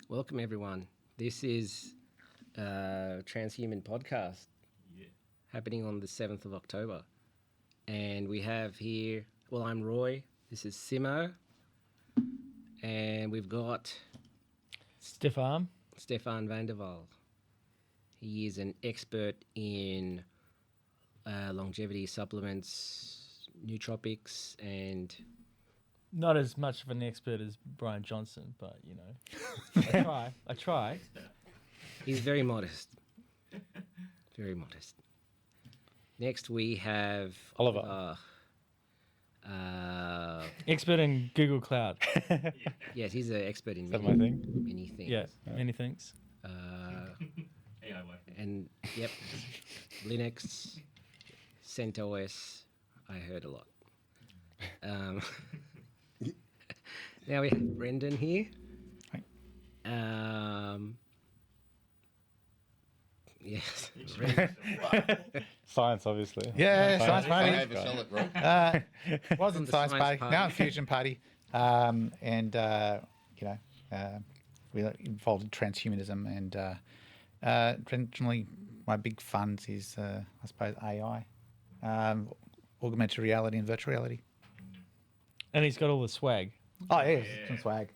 Welcome, everyone. This is Transhuman podcast happening on the 7th of October. And we have here, well, I'm Roy. This is Simo. And we've got Stefan Van Der Wel. He is an expert in longevity supplements, nootropics, and not as much of an expert as Brian Johnson, but you know, I try. He's very modest. Very modest. Next we have Oliver. Expert in Google Cloud. Yes, he's an expert in many things. Yeah, many things. And yep, Linux, CentOS, I heard a lot. Now we have Brendan here. Yes. Science, obviously. Yeah, science party. On Wasn't the science science party. party. Now fusion party. We're involved in transhumanism, and traditionally my big funds is, I suppose, AI, augmented reality and virtual reality. And he's got all the swag. Oh, yeah, some swag.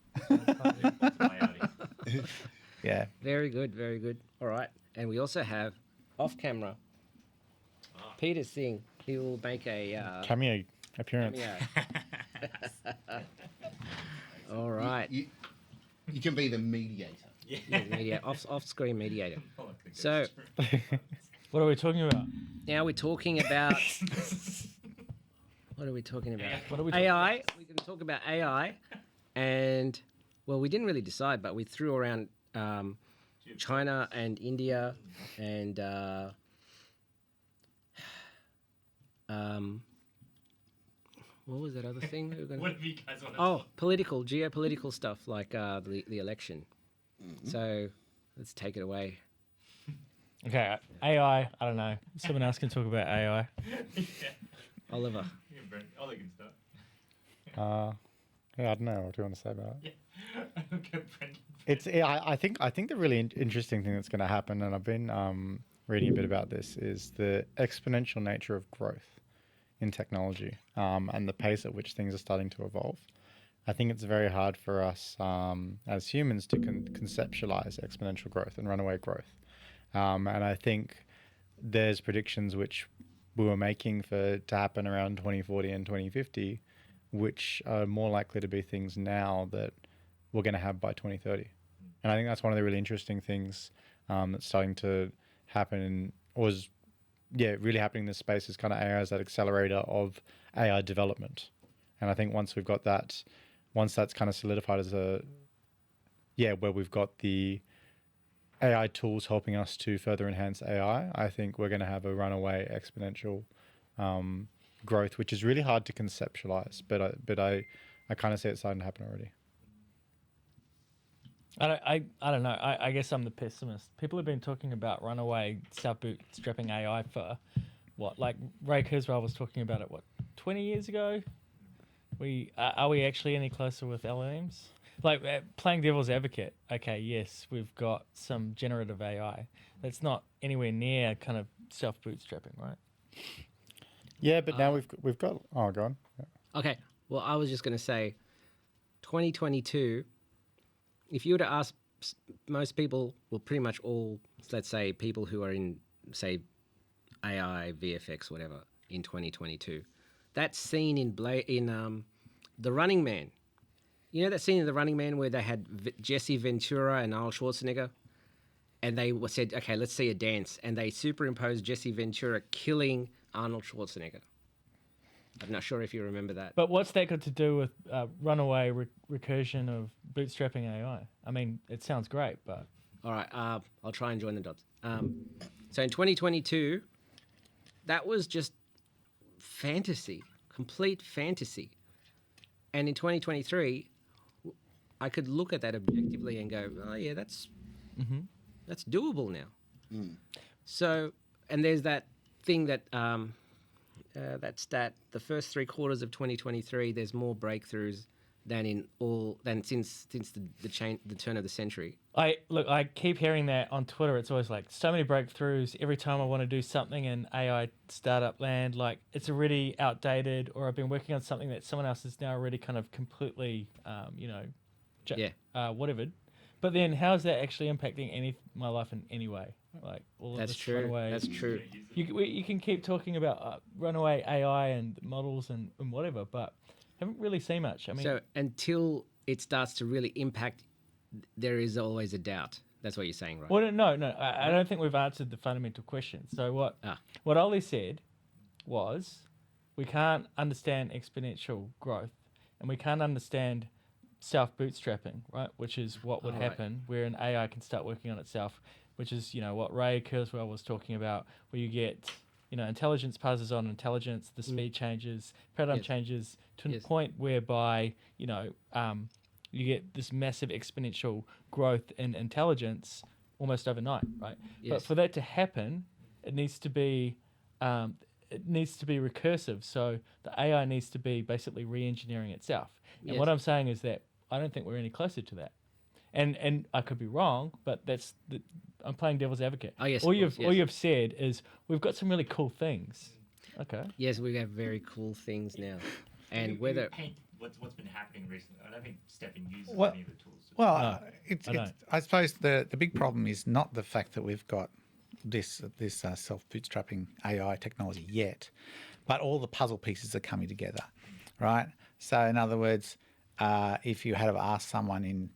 Yeah. Very good, very good. All right. And we also have off camera Peter Singh. He will make a Cameo appearance. cameo. All right. You can be the mediator. Off-screen mediator. So What are we talking about? now we're talking about what are we talking about? What are we AI. We can talk about AI, and well, we didn't really decide, but we threw around China and India and what was that other thing that we were going to? Whatever you guys want to Geopolitical stuff like the election. So let's take it away. Okay, AI. I don't know. Someone else can talk about AI. Oliver. Yeah, Brent. Ollie can start. Yeah, I don't know. What do you want to say about it? Yeah. Okay, Brent. I think the really interesting thing that's going to happen, and I've been reading a bit about this, is the exponential nature of growth in technology and the pace at which things are starting to evolve. I think it's very hard for us as humans to conceptualize exponential growth and runaway growth. And I think there's predictions which we were making to happen around 2040 and 2050, which are more likely to be things now that we're going to have by 2030. And I think that's one of the really interesting things that's starting to happen, really happening in this space, is kind of AI as that accelerator of AI development. And I think once that's kind of solidified as where we've got the AI tools helping us to further enhance AI, I think we're going to have a runaway exponential growth, which is really hard to conceptualize, but I kind of see it starting to happen already. I don't know. I guess I'm the pessimist. People have been talking about runaway self-bootstrapping AI for what? Like Ray Kurzweil was talking about it, 20 years ago? Are we actually any closer with LLMs? Like playing devil's advocate. Okay, yes, we've got some generative AI. That's not anywhere near kind of self-bootstrapping, right? Yeah, but now we've got. Oh, go on. Yeah. Okay. Well, I was just going to say, 2022. If you were to ask most people, well, pretty much all, let's say, people who are in, say, AI, VFX, whatever, in 2022, that scene in The Running Man. You know that scene in The Running Man where they had Jesse Ventura and Arnold Schwarzenegger? And they said, okay, let's see a dance. And they superimposed Jesse Ventura killing Arnold Schwarzenegger. I'm not sure if you remember that. But what's that got to do with runaway recursion of bootstrapping AI? I mean, it sounds great, but... All right, I'll try and join the dots. So in 2022, that was just fantasy, complete fantasy. And in 2023, I could look at that objectively and go, oh, yeah, that's doable now. So, and there's that thing that... that stat, the first 3 quarters of 2023, there's more breakthroughs than since the turn of the century. I keep hearing that on Twitter. It's always like so many breakthroughs every time I want to do something in AI startup land. Like it's already outdated, or I've been working on something that someone else is now already kind of completely, whatever. But then, how is that actually impacting my life in any way? Like all of That's this true. runaway. That's true. You can keep talking about runaway AI and models and whatever, but haven't really seen much. I mean, So until it starts to really impact, there is always a doubt. That's what you're saying, right? well, no. I don't think we've answered the fundamental question. So what Ollie said was, we can't understand exponential growth, and we can't understand self-bootstrapping, right? Which is what would happen where an AI can start working on itself, which is, what Ray Kurzweil was talking about, where you get, intelligence passes on intelligence, the speed changes, paradigm changes to a point whereby, you get this massive exponential growth in intelligence almost overnight, right? Yes. But for that to happen, it needs to be recursive. So the AI needs to be basically re-engineering itself. And what I'm saying is that I don't think we're any closer to that. And I could be wrong, but I'm playing devil's advocate. Oh, yes, all of course, you've said is we've got some really cool things. Okay. Yes, we have very cool things now, and Can whether you paint what's been happening recently? I don't think Stefan uses Well- any of the tools. Well, don't. I suppose the big problem is not the fact that we've got this self-bootstrapping AI technology yet, but all the puzzle pieces are coming together, right? So in other words, if you had asked someone in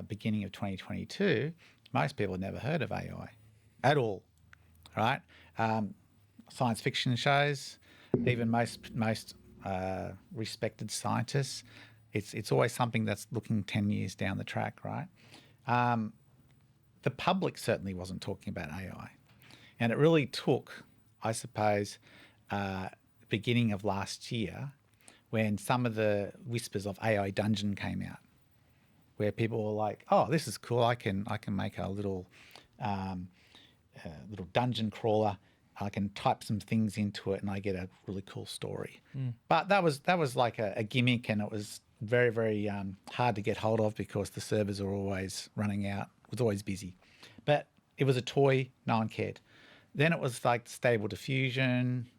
beginning of 2022, most people had never heard of AI at all, right? Science fiction shows, even most respected scientists, it's always something that's looking 10 years down the track, right? The public certainly wasn't talking about AI. And it really took, I suppose, beginning of last year when some of the whispers of AI Dungeon came out, where people were like, "Oh, this is cool. I can make a little dungeon crawler. I can type some things into it, and I get a really cool story." But that was like a gimmick, and it was very, very hard to get hold of because the servers are always running out. It was always busy. But it was a toy. No one cared. Then it was like Stable Diffusion,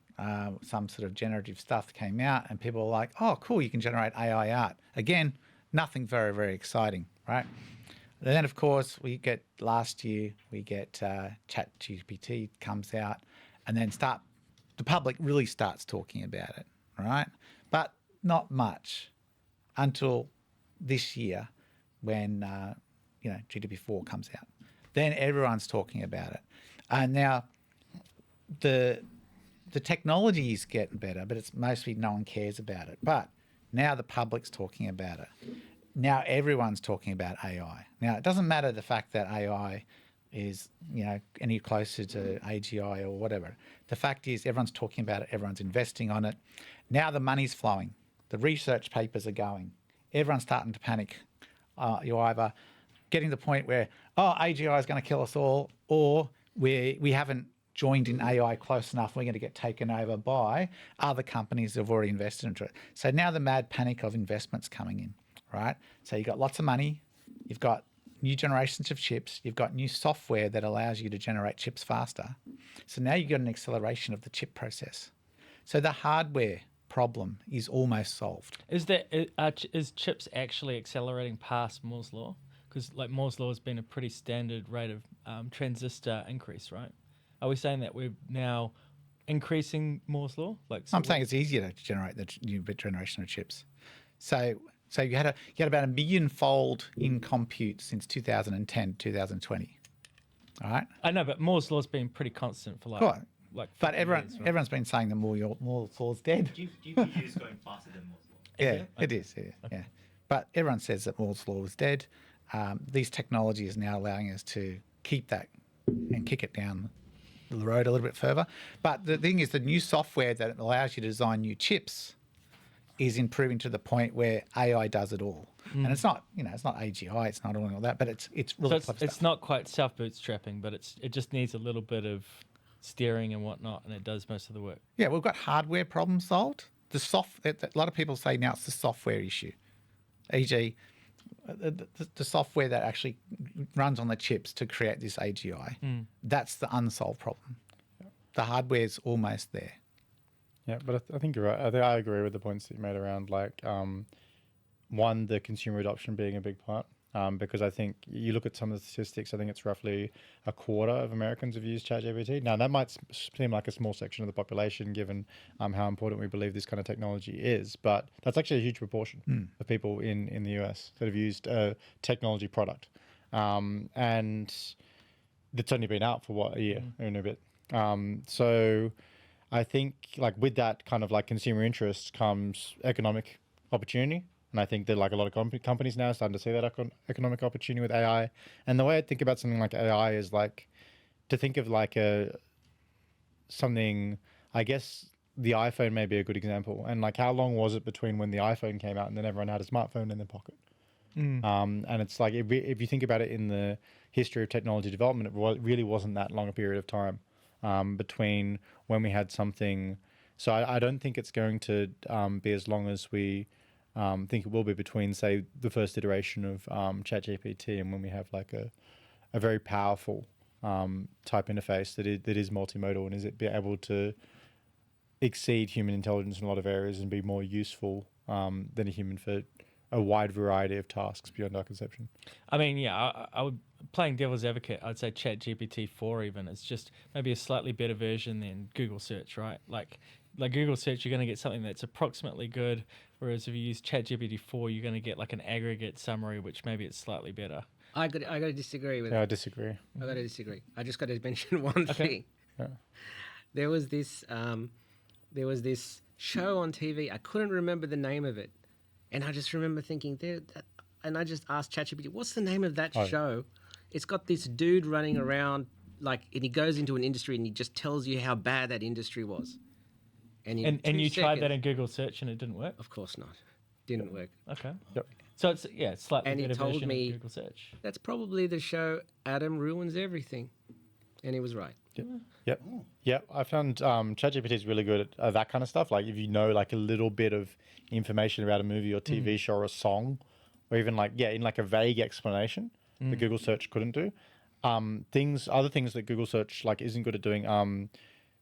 some sort of generative stuff came out, and people were like, "Oh, cool, you can generate AI art." Again, nothing very, very exciting, right? And then, of course, last year, we get ChatGPT comes out, and then the public really starts talking about it, right? But not much until this year when, GDP4 comes out. Then everyone's talking about it. And now the technology is getting better, but it's mostly no one cares about it. But now the public's talking about it. Now everyone's talking about AI. Now it doesn't matter the fact that AI is, any closer to AGI or whatever. The fact is everyone's talking about it, everyone's investing on it. Now the money's flowing. The research papers are going. Everyone's starting to panic. You're either getting to the point where, AGI is going to kill us all, or we haven't joined in AI close enough, we're going to get taken over by other companies that have already invested into it. So now the mad panic of investments coming in, right? So you've got lots of money, you've got new generations of chips, you've got new software that allows you to generate chips faster. So now you've got an acceleration of the chip process. So the hardware problem is almost solved. Is chips actually accelerating past Moore's law? Because like Moore's law has been a pretty standard rate of transistor increase, right? Are we saying that we're now increasing Moore's law? I'm saying it's easier to generate the new generation of chips. So you had about 1 million-fold in compute since 2010, 2020. All right. I know, but Moore's law's been pretty constant for But 50 everyone's been saying that Moore's law's dead. GPU is going faster than Moore's law. Yeah, it is. Yeah. But everyone says that Moore's law is dead. These technologies are now allowing us to keep that and kick it down the road a little bit further. But the thing is, the new software that allows you to design new chips is improving to the point where AI does it all. And it's not, it's not AGI, it's not all that, but it's really So clever it's stuff. not quite self-bootstrapping, but it just needs a little bit of steering and whatnot, and it does most of the work. Yeah, we've got hardware problems solved. A lot of people say now it's the software issue. e.g., the software that actually runs on the chips to create this AGI, that's the unsolved problem. The hardware's almost there. Yeah, but I think you're right. I agree with the points that you made around like one, the consumer adoption being a big part. Because I think you look at some of the statistics, I think it's roughly a quarter of Americans have used ChatGPT. Now, that might seem like a small section of the population given how important we believe this kind of technology is, but that's actually a huge proportion of people in the US that have used a technology product. And it's only been out for what, a year and a bit. So I think like with that kind of like consumer interest comes economic opportunity. And I think that like a lot of companies now are starting to see that economic opportunity with AI. And the way I think about something like AI is like to think of like something, I guess the iPhone may be a good example. And like how long was it between when the iPhone came out and then everyone had a smartphone in their pocket? And it's like if you think about it in the history of technology development, it really wasn't that long a period of time between when we had something. So I don't think it's going to be as long as we think it will be between, say, the first iteration of ChatGPT and when we have like a very powerful type interface that is multimodal and is it be able to exceed human intelligence in a lot of areas and be more useful than a human for a wide variety of tasks beyond our conception. I mean, yeah, I would, playing devil's advocate, I'd say ChatGPT 4 even. It's just maybe a slightly better version than Google search, right? Like Google search, you're going to get something that's approximately good, whereas if you use ChatGPT 4, you're going to get like an aggregate summary, which maybe it's slightly better. I got to disagree with Yeah, I that. disagree. I got to disagree. I just got to mention one thing. Yeah. There was this show on TV. I couldn't remember the name of it, and I just remember thinking and I just asked ChatGPT, "What's the name of that show?" It's got this dude running around and he goes into an industry and he just tells you how bad that industry was. And you tried that in Google search and it didn't work? Of course not. Didn't work. Okay. Yep. So it's slightly And he better told version me- of Google search. That's probably the show Adam Ruins Everything. And he was right. Yep. I found ChatGPT is really good at that kind of stuff. Like if you know like a little bit of information about a movie or TV show or a song, or even in like a vague explanation that Google search couldn't do. Other things that Google search like isn't good at doing.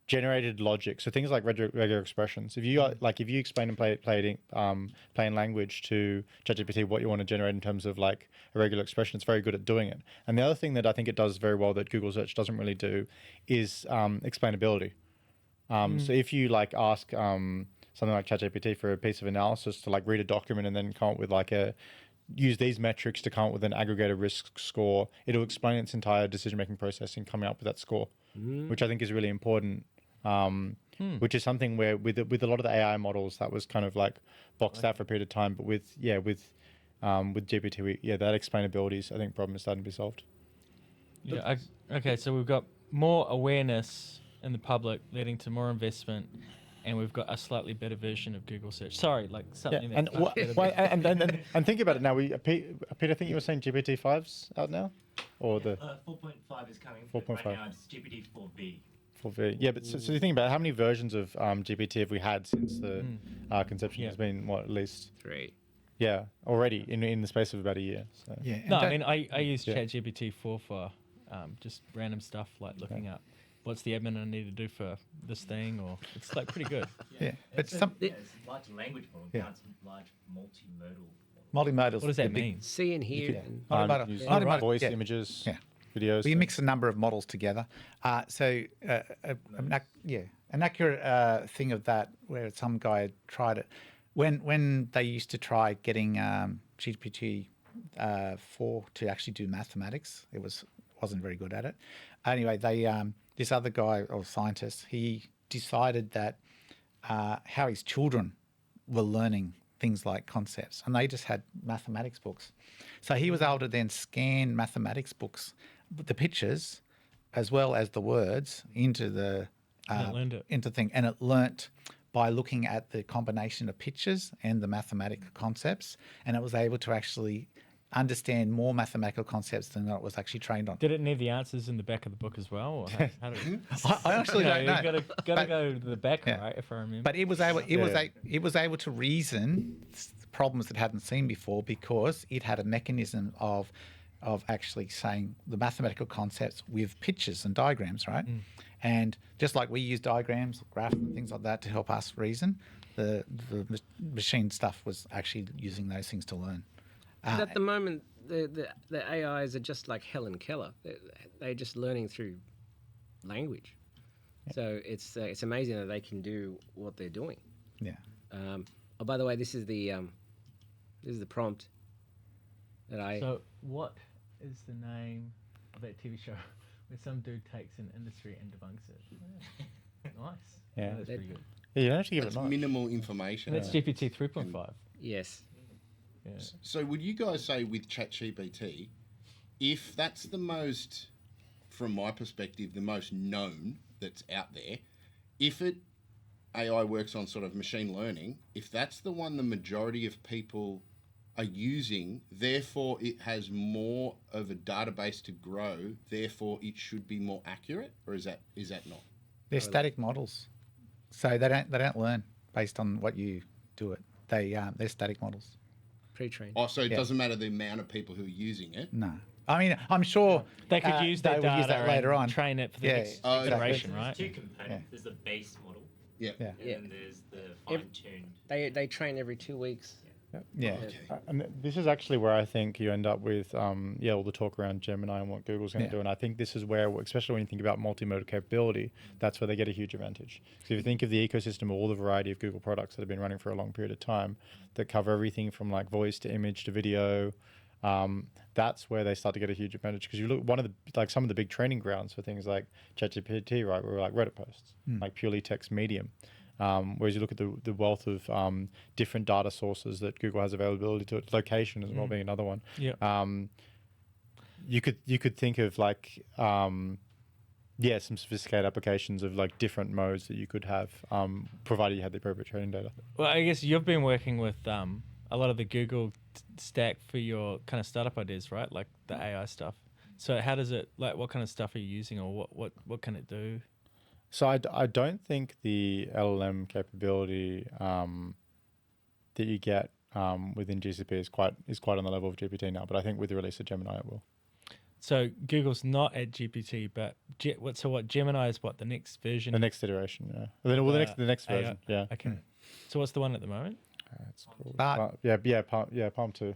Generated logic, so things like regular expressions. If you if you explain and plain language to ChatGPT what you want to generate in terms of like a regular expression, it's very good at doing it. And the other thing that I think it does very well that Google search doesn't really do is explainability. So if you like ask something like ChatGPT for a piece of analysis to like read a document and then come up with use these metrics to come up with an aggregated risk score, it'll explain its entire decision-making process in coming up with that score, which I think is really important. Which is something where with a lot of the AI models that was kind of like boxed out for a period of time, but with GPT, that explainability is, I think, problem is starting to be solved. Yeah. Okay. So we've got more awareness in the public, leading to more investment, and we've got a slightly better version of Google search. Sorry, like something. And think about it now. Peter, I think you were saying GPT-5's out now, or the 4.5 is coming. 4.5. Right now it's GPT-4b. 4V. Yeah, but so you think about it, how many versions of GPT have we had since the conception? It's been at least 3. Yeah, already in the space of about a year. So. Yeah. No, I mean I use ChatGPT 4 for just random stuff like looking up what's the admin I need to do for this thing, or it's like pretty good. Yeah, but It's large language model. Yeah. Counts large multimodal. multimodal. What does that mean? See and hear. And Multimodal. Use Multimodal, voice, yeah. images, Yeah. videos. We mix a number of models together. An accurate thing of that, where some guy tried it, when they used to try getting GPT 4 to actually do mathematics, it wasn't very good at it. Anyway, this other guy or scientist, he decided that how his children were learning things like concepts, and they just had mathematics books. So he was able to then scan mathematics books, the pictures, as well as the words into the And it learned it. into thing, and it learnt by looking at the combination of pictures and the mathematical concepts, and it was able to actually understand more mathematical concepts than it was actually trained on. Did it need the answers in the back of the book as well? Or how did it, I actually don't know. You gotta go to the back, Yeah. right? If I remember. But it was able to reason problems it hadn't seen before because it had a mechanism of actually saying the mathematical concepts with pictures and diagrams, right? And just like we use diagrams, graphs, and things like that to help us reason, the machine stuff was actually using those things to learn. But at the moment, the AIs are just like Helen Keller. They're just learning through language. So it's amazing that they can do what they're doing. Yeah. Oh, by the way, this is the prompt that I. So what is the name of that TV show where some dude takes an industry and debunks it? Nice. Yeah. That's pretty good. Yeah, you don't have to give That's it much. minimal information. And that's GPT 3.5. Yes. Yeah. So would you guys say with ChatGPT, if that's the most, from my perspective, the most known that's out there, if AI works on sort of machine learning, if that's the one the majority of people are using, therefore it has more of a database to grow, therefore it should be more accurate, or is that not? They're static models, so they don't learn based on what you do it. They're static models. Pre-trained. Oh, so it doesn't matter the amount of people who are using it. No, I mean I'm sure They could use that they data would use that later and on. train it for the Yeah, next exactly. generation, There's right? two components. There's the base model, Yeah. Yeah. and Yeah. then there's the fine-tuned. They train every 2 weeks. Yeah. And this is actually where I think you end up with, all the talk around Gemini and what Google's going to Yeah. do. And I think this is where, especially when you think about multimodal capability, that's where they get a huge advantage. So if you think of the ecosystem of all the variety of Google products that have been running for a long period of time, that cover everything from like voice to image to video, that's where they start to get a huge advantage. Because you look, some of the big training grounds for things like ChatGPT, right, were like Reddit posts, like purely text medium. Whereas you look at the wealth of different data sources that Google has availability to, location as well being another one. Yeah. You could think of like some sophisticated applications of like different modes that you could have, provided you had the appropriate training data. Well, I guess you've been working with a lot of the Google stack for your kind of startup ideas, right? Like the AI stuff. So how does it, like, what kind of stuff are you using, or what can it do? So I don't think the LLM capability that you get within GCP is quite on the level of GPT now, but I think with the release of Gemini it will. So Google's not at GPT, but what Gemini is, what, the next version? The next iteration, yeah. The next AI. version, yeah. Okay. So what's the one at the moment? It's called Bart. Palm 2.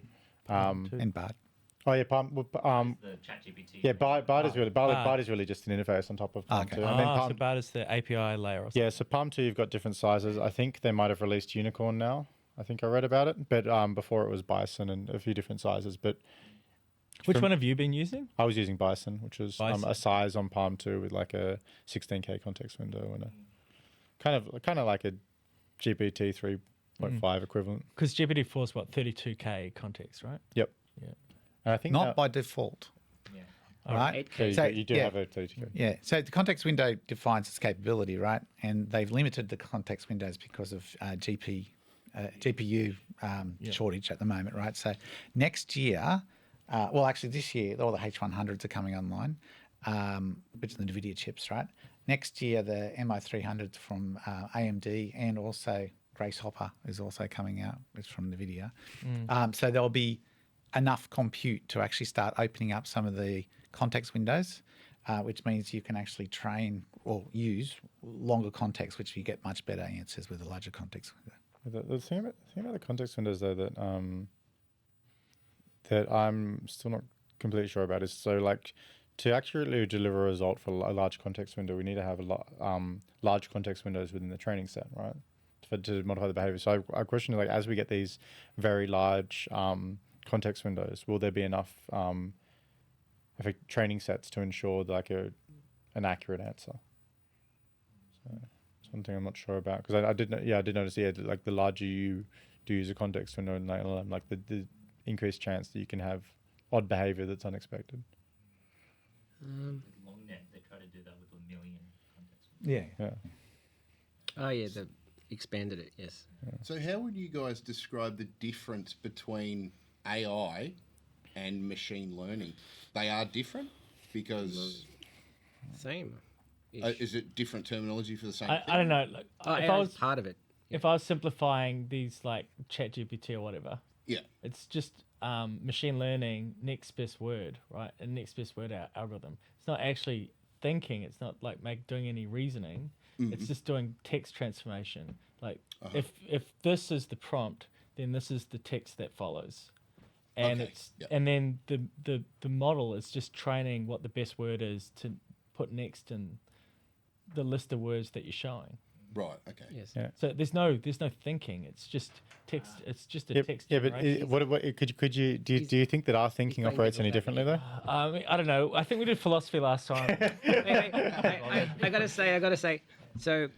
And Bart. Oh yeah, Palm. The ChatGPT. Yeah, Bart is really Bart is really just an interface on top of Palm Okay. 2. And then So Palm, Bart is the API layer or something. yeah, so Palm 2 you've got different sizes. I think they might have released Unicorn now. I think I read about it, but before it was Bison and a few different sizes. But Which one have you been using? I was using Bison, which was Bison. a size on Palm 2 with like a 16K context window and a kind of like a GPT 3.5 equivalent. Because GPT-4 is what, 32K context, right? Yep. Yeah. And I think Not that- by default. Yeah. Right? 8K. so you do have a 32K. Yeah. So the context window defines its capability, right? And they've limited the context windows because of GPU shortage at the moment, right? So next year, actually this year, all the H100s are coming online, which are the NVIDIA chips, right? Next year, the MI300s from AMD and also Grace Hopper is also coming out. It's from NVIDIA. So there'll be enough compute to actually start opening up some of the context windows, which means you can actually train or use longer context, which you get much better answers with a larger context window. The thing about the context windows though that I'm still not completely sure about is, so like to accurately deliver a result for a large context window, we need to have large context windows within the training set, right? To modify the behavior. So I question, like, as we get these very large context windows, will there be enough training sets to ensure like an accurate answer? So it's one thing I'm not sure about, because I did notice like the larger you do use a context window in LLM, like the increased chance that you can have odd behavior that's unexpected. LongNet, they try to do that with 1 million context windows. Yeah. Yeah. Oh yeah, they expanded it. Yes. So how would you guys describe the difference between AI and machine learning? They are different because Same. is it different terminology for the same I thing? don't know. Like, Oh, if AI I is was part of it. if I was simplifying these like ChatGPT or whatever, Yeah. it's just machine learning next best word, right? A next best word algorithm. It's not actually thinking. It's not like doing any reasoning. It's just doing text transformation. Like if this is the prompt, then this is the text that follows, and Okay, it's yep. and then the model is just training what the best word is to put next in the list of words that you're showing. Right. Okay. Yes. Yeah. So there's no thinking. It's just text. It's just a Yep. text. Yeah, but generation. could you do you think that our thinking playing operates any devil's differently though? I don't know. I think we did philosophy last time. I gotta say. So,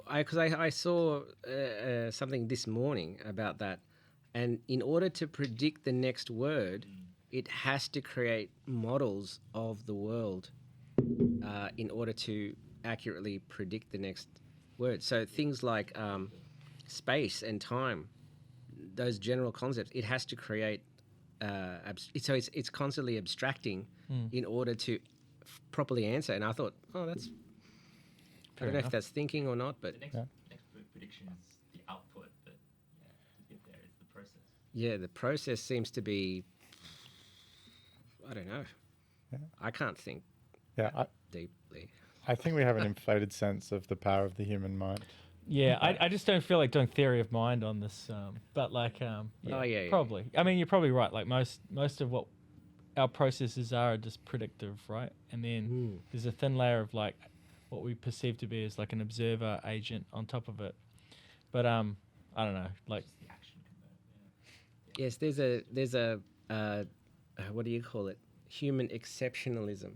I saw something this morning about that, and in order to predict the next word, it has to create models of the world in order to accurately predict the next word. So things like space and time, those general concepts, it has to create. So it's constantly abstracting in order to properly answer. And I thought, oh, that's. I don't know if that's thinking or not, but The next prediction is the output, but yeah, to get there is the process. yeah, the process seems to be. I don't know. I can't think Yeah, deeply. I think we have an inflated sense of the power of the human mind. Yeah, I just don't feel like doing theory of mind on this. But like, yeah, Oh, yeah. probably. I mean, you're probably right. Like most of what our processes are just predictive, right? And then there's a thin layer of like what we perceive to be as like an observer agent on top of it. But I don't know. Like, The action component. Yeah. Yes, there's a what do you call it? Human exceptionalism.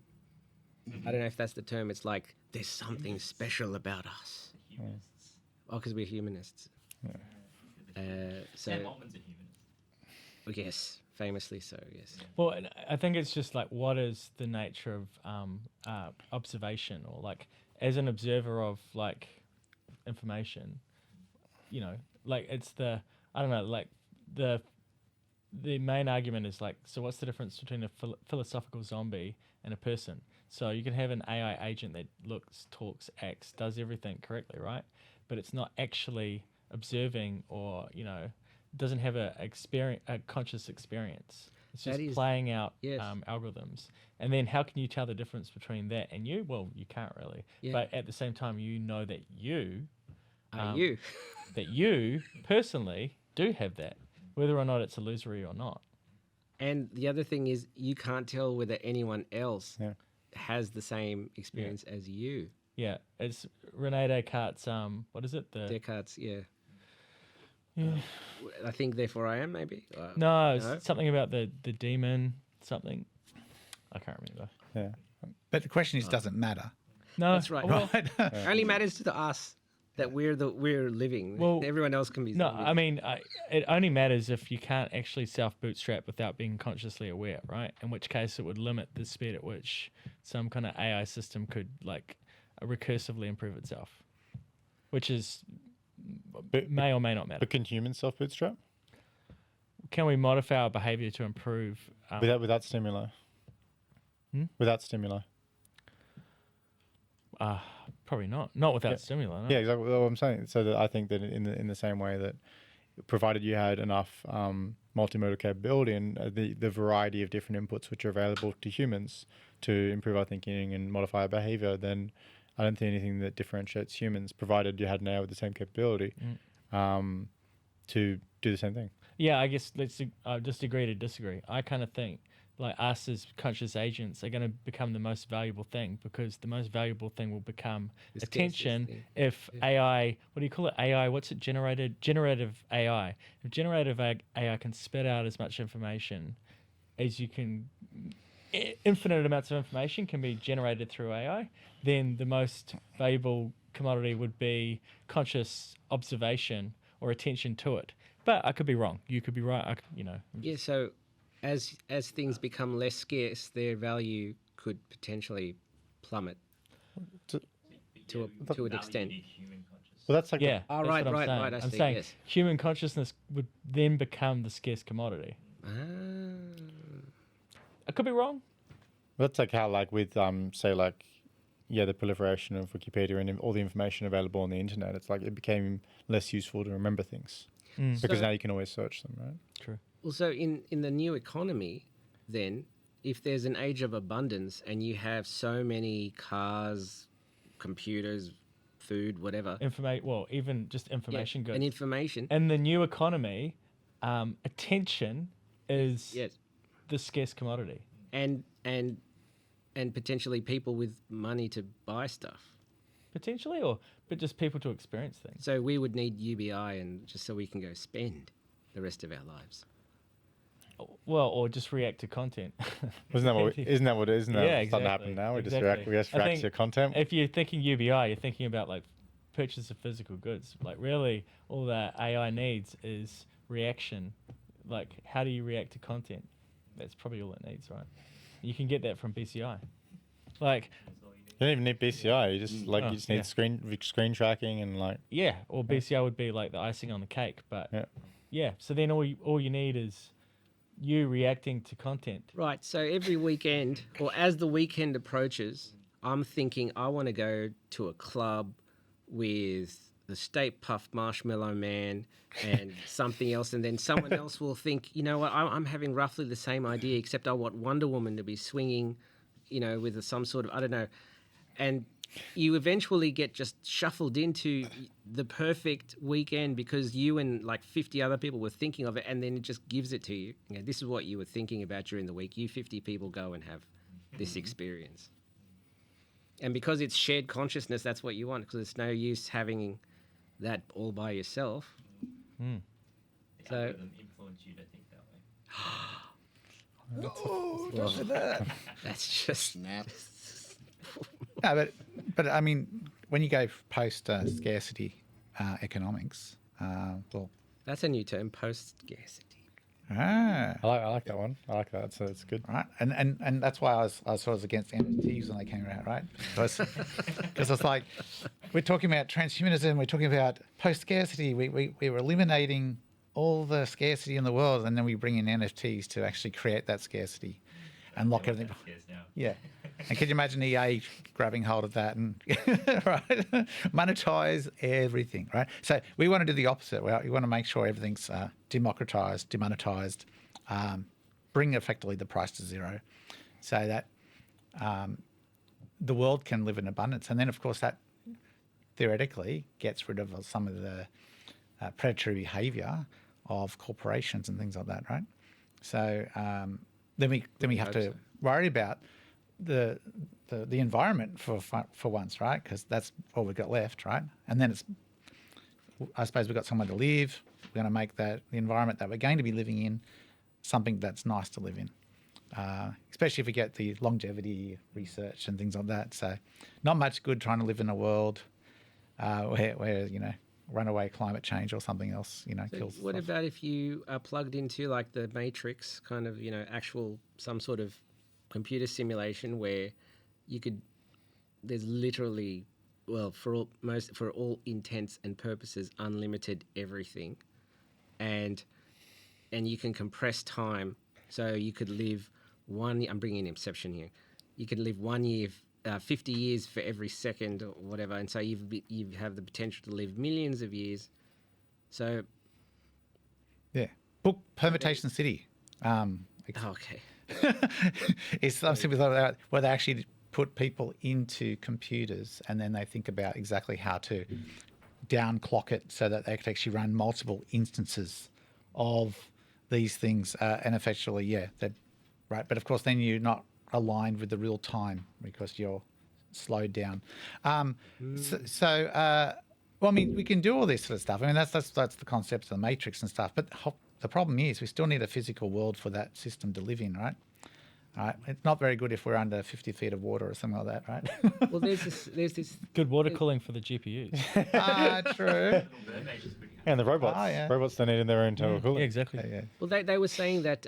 I don't know if that's the term. It's like there's something special about us. The humanists. Oh, because we're humanists. So Sam Altman's a humanist. yes, famously so. Yes. well, and I think it's just like what is the nature of observation, or like as an observer of like information, you know, like it's the I don't know, like the main argument is like, so what's the difference between a philosophical zombie and a person? So you can have an AI agent that looks, talks, acts, does everything correctly, right? But it's not actually observing, or doesn't have a conscious experience. It's That just is- playing out yes. algorithms. And then how can you tell the difference between that and you? Well, you can't really. Yeah. But at the same time, you know that you Are you? that you personally do have that, whether or not it's illusory or not. And the other thing is, you can't tell whether anyone else Yeah. has the same experience as you. Yeah, it's Rene Descartes. What is it? Descartes, yeah. Yeah. I think, therefore I am, maybe. No, No? it's something about the demon. Something. I can't remember. Yeah. But the question is, does it matter? No, That's right. Well, It only matters to us that we're living. Well, Everyone else can be. no, zombies. I mean, it only matters if you can't actually self-bootstrap without being consciously aware, right? In which case, it would limit the speed at which some kind of AI system could like recursively improve itself, which is But- may or may not matter. But can humans self bootstrap Can we modify our behavior to improve? without stimuli? Without stimuli. Probably not. Not without stimuli. No. Yeah, exactly. Well, I'm saying so that I think that in the same way that, provided you had enough multimodal capability and the variety of different inputs which are available to humans to improve our thinking and modify our behavior, then I don't think anything that differentiates humans, provided you had an AI with the same capability, to do the same thing. Yeah, I guess let's just agree to disagree. I kind of think like us as conscious agents are going to become the most valuable thing, because the most valuable thing will become The scarcest attention. thing. If AI, what do you call it? AI, what's it? Generative AI. If generative AI can spit out as much information as you can, infinite amounts of information can be generated through AI, then the most valuable commodity would be conscious observation or attention to it. But I could be wrong. You could be right. Yeah. So, as things become less scarce, their value could potentially plummet to an extent. Human consciousness. Well, that's like Yeah. Oh, that's right, what I'm right, saying. right, I I'm see, saying yes. human consciousness would then become the scarce commodity. Ah. I could be wrong. that's like how, like with say like the proliferation of Wikipedia and all the information available on the internet, it's like it became less useful to remember things because So- now you can always search them, right? True. Also, in the new economy, then, if there's an age of abundance and you have so many cars, computers, food, whatever, Even just information goods. and information, In the new economy, attention is yes, the scarce commodity. and potentially people with money to buy stuff. Potentially, but just people to experience things. So we would need UBI, and just so we can go spend the rest of our lives. Well, or just react to content. Isn't that what it is? Isn't that starting to exactly, happen now? We exactly. just I react to think your content. If you're thinking UBI, you're thinking about like purchase of physical goods. Like really, all that AI needs is reaction. Like how do you react to content? That's probably all it needs, right? You can get that from BCI. Like You don't even need BCI. You just you just need screen tracking and like or BCI would be like the icing on the cake. But yeah. so then all you need is you reacting to content. Right. So every weekend, or as the weekend approaches, I'm thinking I want to go to a club with the State Puff Marshmallow Man and something else, and then someone else will think, you know what, I'm having roughly the same idea, except I want Wonder Woman to be swinging, with some sort of, I don't know, and you eventually get just shuffled into the perfect weekend because you and like 50 other people were thinking of it, and then it just gives it to you. This is what you were thinking about during the week. You 50 people go and have this experience. And because it's shared consciousness, that's what you want, because it's no use having that all by yourself. The So- algorithm influence you to think that way. That's just Snap. No, but I mean, when you go post scarcity economics, that's a new term, post-scarcity. ah, I like that one. I like that. So it's good. right, and that's why I was against NFTs when they came out, right? Because it's like we're talking about transhumanism, we're talking about post scarcity, we're eliminating all the scarcity in the world, and then we bring in NFTs to actually create that scarcity and lock everything. Yes, now. Yeah. And can you imagine EA grabbing hold of that and right, monetize everything, right? So we want to do the opposite. We want to make sure everything's democratized, demonetized, bring effectively the price to zero, so that the world can live in abundance. And then, of course, that theoretically gets rid of some of the predatory behavior of corporations and things like that, right? So then we have to worry about the environment for once, right? Because that's all we've got left, right? And then I suppose we've got somewhere to live. We're going to make the environment that we're going to be living in something that's nice to live in, especially if we get the longevity research and things like that. So not much good trying to live in a world where runaway climate change or something else, kills. What stuff. about if you are plugged into like the Matrix, kind of, actual some sort of computer simulation where there's literally, well, for all intents and purposes, unlimited everything, and you can compress time, so you could live I'm bringing Inception here. You could live 1 year, 50 years for every second or whatever, and so you have the potential to live millions of years. So, Yeah. Book Permutation City. okay. It's something like where they actually put people into computers and then they think about exactly how to downclock it so that they can actually run multiple instances of these things. And effectively, they're right. But of course, then you're not aligned with the real time because you're slowed down. Well, I mean, we can do all this sort of stuff. I mean, that's the concepts of the Matrix and stuff. But the problem is we still need a physical world for that system to live in, right? Right. It's not very good if we're under 50 feet of water or something like that, right? Well, there's this. Good water cooling for the GPUs. True. That nature's pretty good. And the robots. Oh, yeah. Robots don't need their own total cooling. Yeah, exactly. Yeah. Well, they were saying that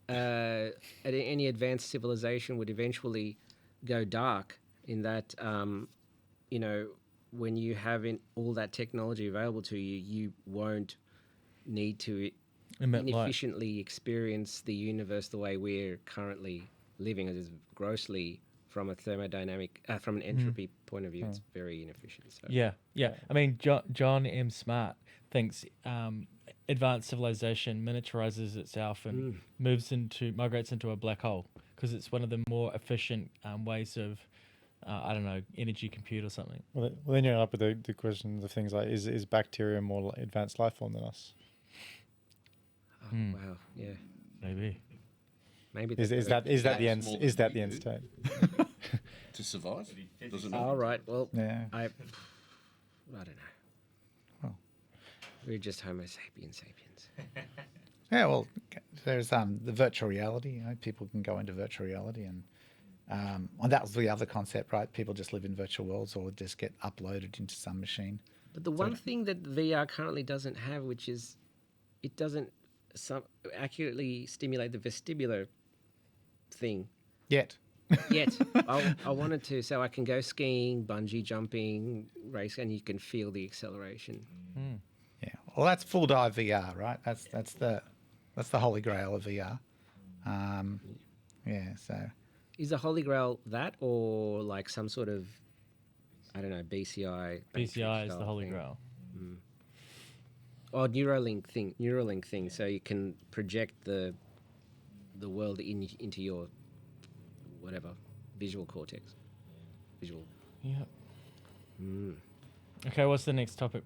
any advanced civilization would eventually go dark. In that, when you have all that technology available to you, you won't need to Emit light. inefficiently experience the universe the way we're currently living. It is grossly from a thermodynamic, from an entropy point of view, it's very inefficient. So. Yeah, yeah. I mean, John M. Smart thinks advanced civilization miniaturizes itself and migrates into a black hole because it's one of the more efficient ways of, I don't know, energy compute or something. Well, then you're up with the questions of things like, is bacteria more advanced life form than us? Oh, wow, yeah. Maybe. Maybe Is that the end? More Is than that the we end do. state? To survive? Does it All matter? right. Well, Yeah. I don't know. Well. We're just Homo sapiens sapiens. Yeah, well, there's the virtual reality. You know, people can go into virtual reality, and that was the other concept, right? People just live in virtual worlds or just get uploaded into some machine. But the one thing that VR currently doesn't have, which is it doesn't accurately stimulate the vestibular thing Yet. yet. I wanted to, so I can go skiing, bungee jumping, race, and you can feel the acceleration. Yeah. Well, that's full dive VR, right? That's the holy grail of VR. Yeah. So. Is the Holy Grail that, or like some sort of, I don't know, BCI? BCI is the style holy thing? grail. Or Neuralink thing, so you can project the world into your whatever visual cortex. Yeah. Okay, what's the next topic?